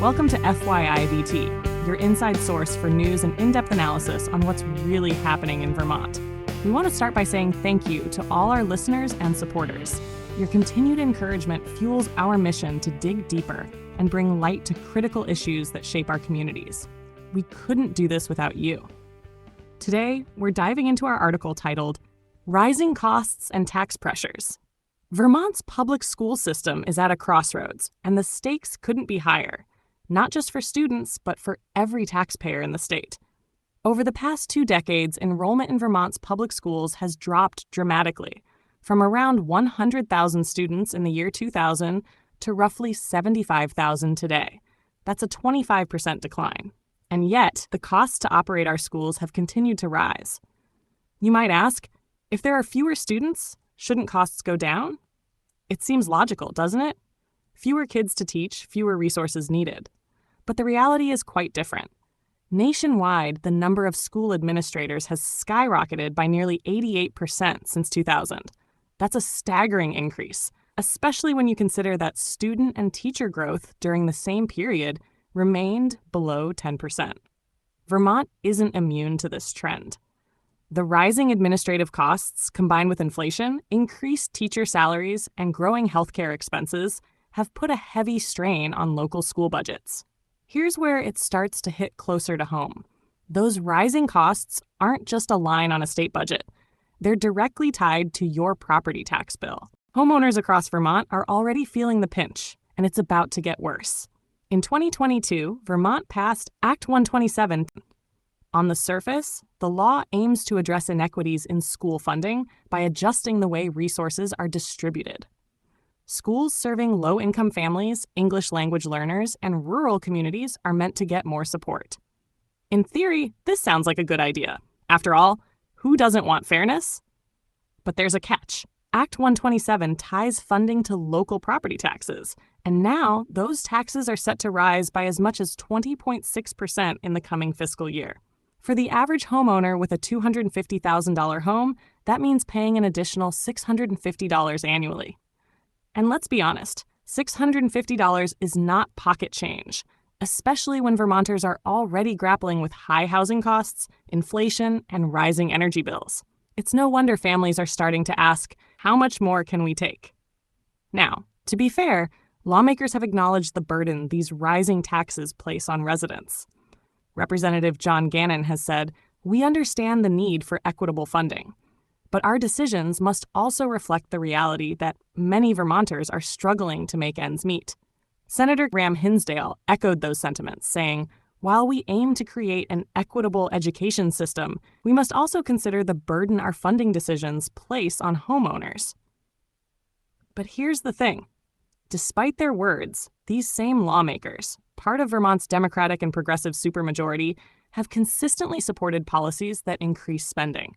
Welcome to FYIVT, your inside source for news and in-depth analysis on what's really happening in Vermont. We want to start by saying thank you to all our listeners and supporters. Your continued encouragement fuels our mission to dig deeper and bring light to critical issues that shape our communities. We couldn't do this without you. Today, we're diving into our article titled, Rising Costs and Tax Pressures. Vermont's public school system is at a crossroads, and the stakes couldn't be higher, not just for students, but for every taxpayer in the state. Over the past 2 decades, enrollment in Vermont's public schools has dropped dramatically, from around 100,000 students in the year 2000 to roughly 75,000 today. That's a 25% decline. And yet, the costs to operate our schools have continued to rise. You might ask, if there are fewer students, shouldn't costs go down? It seems logical, doesn't it? Fewer kids to teach, fewer resources needed. But the reality is quite different. Nationwide, the number of school administrators has skyrocketed by nearly 88% since 2000. That's a staggering increase, especially when you consider that student and teacher growth during the same period remained below 10%. Vermont isn't immune to this trend. The rising administrative costs, combined with inflation, increased teacher salaries, and growing healthcare expenses have put a heavy strain on local school budgets. Here's where it starts to hit closer to home. Those rising costs aren't just a line on a state budget. They're directly tied to your property tax bill. Homeowners across Vermont are already feeling the pinch, and it's about to get worse. In 2022, Vermont passed Act 127. On the surface, the law aims to address inequities in school funding by adjusting the way resources are distributed. Schools serving low-income families, English language learners, and rural communities are meant to get more support. In theory, this sounds like a good idea. After all, who doesn't want fairness? But there's a catch. Act 127 ties funding to local property taxes, and now those taxes are set to rise by as much as 20.6% in the coming fiscal year. For the average homeowner with a $250,000 home, that means paying an additional $650 annually. And let's be honest, $650 is not pocket change, especially when Vermonters are already grappling with high housing costs, inflation, and rising energy bills. It's no wonder families are starting to ask, how much more can we take? Now, to be fair, lawmakers have acknowledged the burden these rising taxes place on residents. Representative John Gannon has said, "We understand the need for equitable funding. But our decisions must also reflect the reality that many Vermonters are struggling to make ends meet." Senator Graham Hinsdale echoed those sentiments, saying, "While we aim to create an equitable education system, we must also consider the burden our funding decisions place on homeowners." But here's the thing. Despite their words, these same lawmakers, part of Vermont's Democratic and progressive supermajority, have consistently supported policies that increase spending.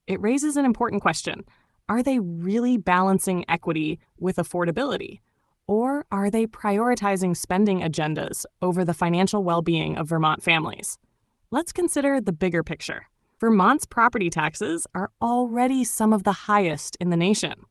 It raises an important question. Are they really balancing equity with affordability? Or are they prioritizing spending agendas over the financial well-being of Vermont families? Let's consider the bigger picture. Vermont's property taxes are already some of the highest in the nation.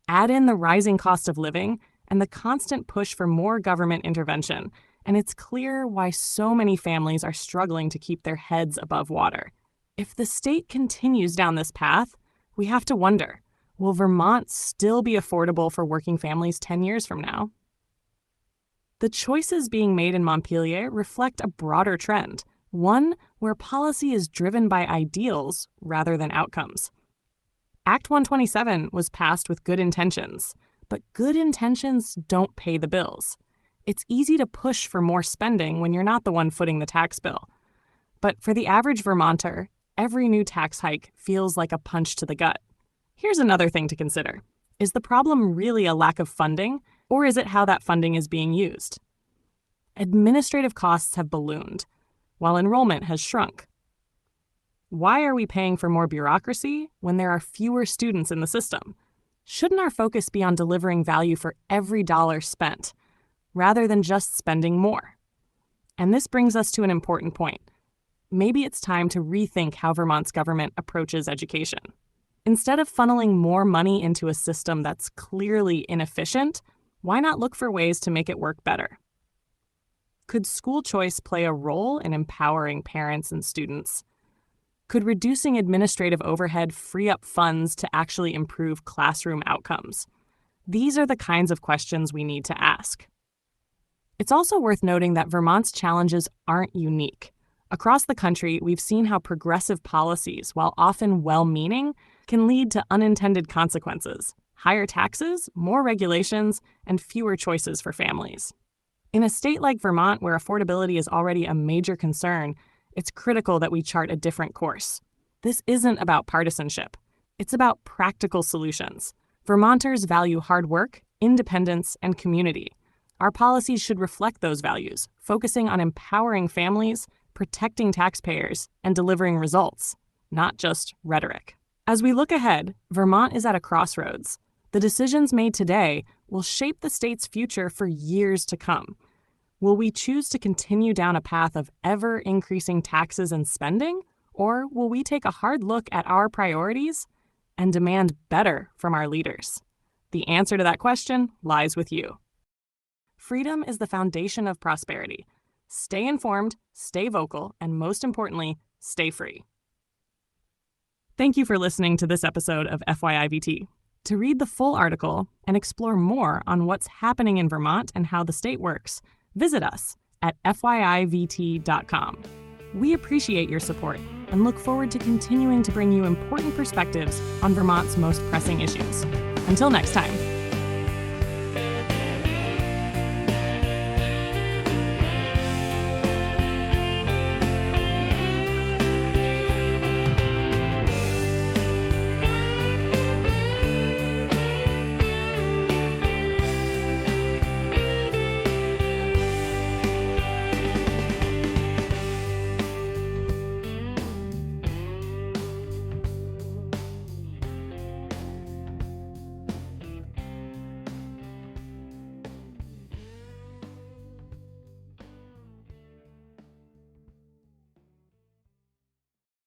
Add in the rising cost of living and the constant push for more government intervention, and it's clear why so many families are struggling to keep their heads above water. If the state continues down this path, we have to wonder, will Vermont still be affordable for working families 10 years from now? The choices being made in Montpelier reflect a broader trend, one where policy is driven by ideals rather than outcomes. Act 127 was passed with good intentions, but good intentions don't pay the bills. It's easy to push for more spending when you're not the one footing the tax bill. But for the average Vermonter, every new tax hike feels like a punch to the gut. Here's another thing to consider. Is the problem really a lack of funding, or is it how that funding is being used? Administrative costs have ballooned, while enrollment has shrunk. Why are we paying for more bureaucracy when there are fewer students in the system? Shouldn't our focus be on delivering value for every dollar spent, rather than just spending more? And this brings us to an important point. Maybe it's time to rethink how Vermont's government approaches education. Instead of funneling more money into a system that's clearly inefficient, why not look for ways to make it work better? Could school choice play a role in empowering parents and students? Could reducing administrative overhead free up funds to actually improve classroom outcomes? These are the kinds of questions we need to ask. It's also worth noting that Vermont's challenges aren't unique. Across the country, we've seen how progressive policies, while often well-meaning, can lead to unintended consequences: higher taxes, more regulations, and fewer choices for families. In a state like Vermont, where affordability is already a major concern, it's critical that we chart a different course. This isn't about partisanship. It's about practical solutions. Vermonters value hard work, independence, and community. Our policies should reflect those values, focusing on empowering families, protecting taxpayers, and delivering results, not just rhetoric. As we look ahead, Vermont is at a crossroads. The decisions made today will shape the state's future for years to come. Will we choose to continue down a path of ever-increasing taxes and spending, or will we take a hard look at our priorities and demand better from our leaders? The answer to that question lies with you. Freedom is the foundation of prosperity. Stay informed, stay vocal, and most importantly, stay free. Thank you for listening to this episode of FYIVT. To read the full article and explore more on what's happening in Vermont and how the state works, visit us at FYIVT.com. We appreciate your support and look forward to continuing to bring you important perspectives on Vermont's most pressing issues. Until next time.